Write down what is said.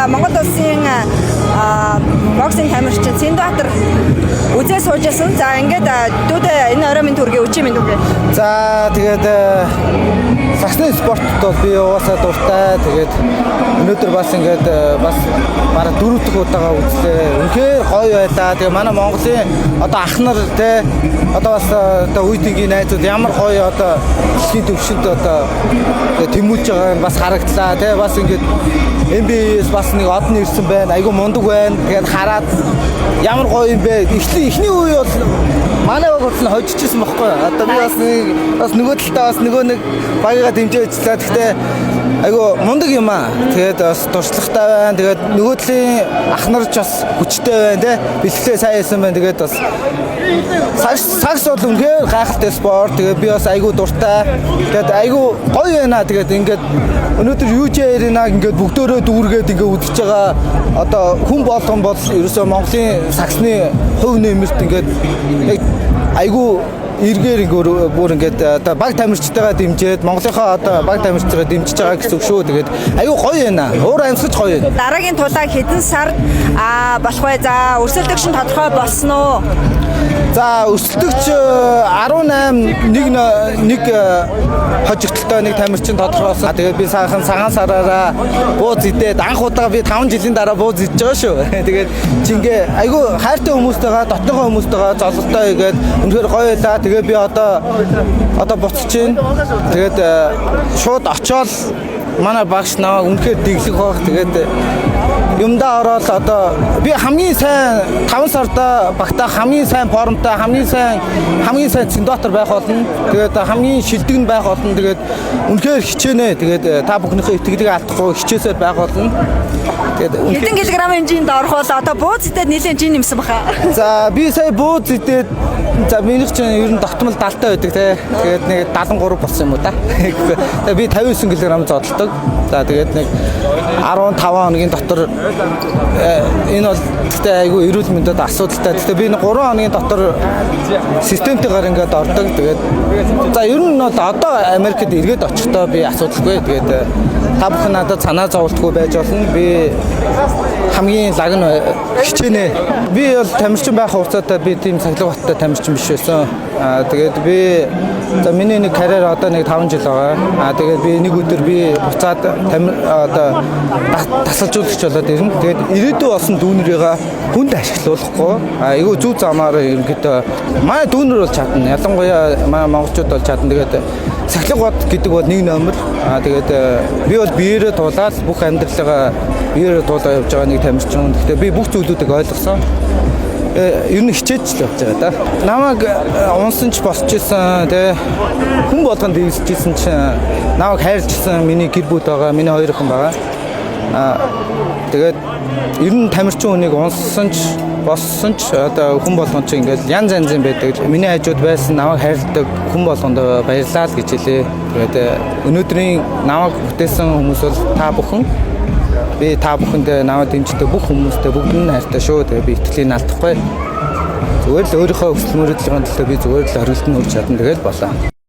Монгол улсын боксинг тамирчин Цэндбаатар үзээ суужсэн. За ингээд дүүдээ энэ орой минь төргийн өчиг минь төргий. За тэгээд саксны спортод бол би угаасаа дуртай. Тэгээд өнөөдөр бас ингээд бас бараг 4 дахь удаага үзлээ. Үнэхээр гоё байлаа. Тэгээ манай Монголын одоо ах нар те одоо бас одоо үеийнгийн найзууд ямар гоё одоо дэлхийн төвшөнд одоо тэмүүлж байгаа нь бас харагдлаа. Тэ бас ингээд MBS бас нэг од нь ирсэн байна. Айгу мундаг байна. Тэгээд хараад ямар гоё юм бэ. Эхний үе бол манай баг бол хожижсэн байхгүй. Одоо би бас нөгөө талдаа бас нөгөө нэг багыгаа дэмжиж ажиллаа. Гэхдээ айгу мундаг юм аа. Тэгээд бас туршлагатай байна. Тэгээд нөгөө талын ах нарч бас хүчтэй байна те. Бэлтгэлээ сайн хийсэн байна. Тэгээд бас сакс бол үнэхээр гайхалтай спорт. Тэгээд би бас айгу дуртай. Тэгээд айгу гоё байна. Тэгээд ингээд өнөөдөр UJ-ийг ингээд бүгдөө дүүргээд ингээд үдчихэж байгаа. Одоо хүн болгон бол ерөөсөө Монголын саксны хувь нэмэрт ингээд айгу эргээр бүр ингээд одоо баг тамирчтайгаа дэмжиж Монголынхаа одоо баг тамирчтайгаа дэмжиж байгаа гэсэн үг шүү. Тэгээд аюу гоё байна. Өөр амьсгаж гоё байна. Дараагийн тулааг хэдэн сар болох вэ? За өрсөлдөгч нь тодорхой болсон уу? За өрсөлдөгч 18 хожигдолтой нэг тамирчин тодорхойлсон. Тэгээд би саяхан цагаан сараараа бууз идээд анх удаа би 5 жилийн дараа бууз идэж байгаа шүү. Тэгээд чингээ айгүй хайртай хүмүүстэйгээ дотнойгоо хүмүүстэйгээ зололтой игээд үнэхээр гоё байлаа. Тэгээд би одоо буцаж чинь. Тэгээд шууд очоод манай багш намайг үнэхээр дэглэх баг. Тэгээд юмдаа ороод одоо би хамгийн сайн 5 сарда багтаа хамгийн сайн формтой хамгийн сайн Цэндбаатар байх болно. Тэгээд хамгийн шилдэг нь байх болно. Тэгээд үнэхээр хичээнэ. Тэгээд та бүхнийхээ итгэлийг алдахгүй хичээсээр байх болно. Тэгээд хэдэн килограмм хэмжээнд орох бол одоо бууз идээд нэлээд жин нэмсэн баха. За би сая бууз идээд за минийх чинь ер нь тогтмол 70 таа байдаг те. Тэгээд нэг 73 болсон юм уу та. Тэгээд би 59 кг зодтолдог. За тэгээд нэг 15 хоногийн дотор энэ бол гэхдээ айгүй эрүүл мэндэд асуудалтай. Гэхдээ би 3 хоногийн дотор системтэйгээр ингээд ордог. Тэгээд за ер нь бол одоо Америкт эргээд очихдоо би асуудалгүй. Тэгээд та бүхэн надад санаа зовлтгүй байж болно. Би хамгийн лаг нь хичээнэ. Би бол тамирчин байх хугацаатай би тийм цахилгаан баттай тамирчин биш байсан. Тэгээд би за миний нэг карьер одоо нэг 5 жил байгаа. Тэгээд би нэг өдөр би буцаад одоо тасалжуулагч болоод ирнэ. Тэгээд ирээдүйн болсон дүүнэрийгээ хүнд ашиглуулахгүй. Айгүй зүв замаар ерөнхийдөө манай дүүнэр бол чадна. Ялангуяа манай монголчууд бол чадна. Тэгээд цахилгаан бат гэдэг бол нэг номер. Тэгээд би бол биеэрээ туулаад бүх амьдралаа биеэрээ туулаад явж байгаа нэг тамирчин. Гэхдээ би бүх зүйлүүдийг ойлгосон. Ер нь хичээж л явж байгаа да. Намайг унсан ч босч исэн тий. Хүн болгонд дийсчихсэн чинь намайг хайрлжсэн миний гэр бүл байгаа, миний хоёр охин байгаа. Тэгээд ер нь тамирчин хүнийг унсан ч боссон ч одоо хүн болгонд ч ингээд янз янзын байдаг. Миний хажууд байсан намайг хайрладаг хүн болгонд баярлалаа л гэж хэлээ. Тэгээд өнөөдрийн намайг бүтээсэн хүмүүс бол та бүхэн. Би та бүхэндээ намайг дэмждэг бүх хүмүүстээ бүгд нь хайртай шүү. Тэгээ би итгэлийг алдахгүй. Зүгээр л өөрийнхөө хүсэл мөрөөдлийн төлөө би зүгээр л орилтон үрж чадна тэгэл болоо.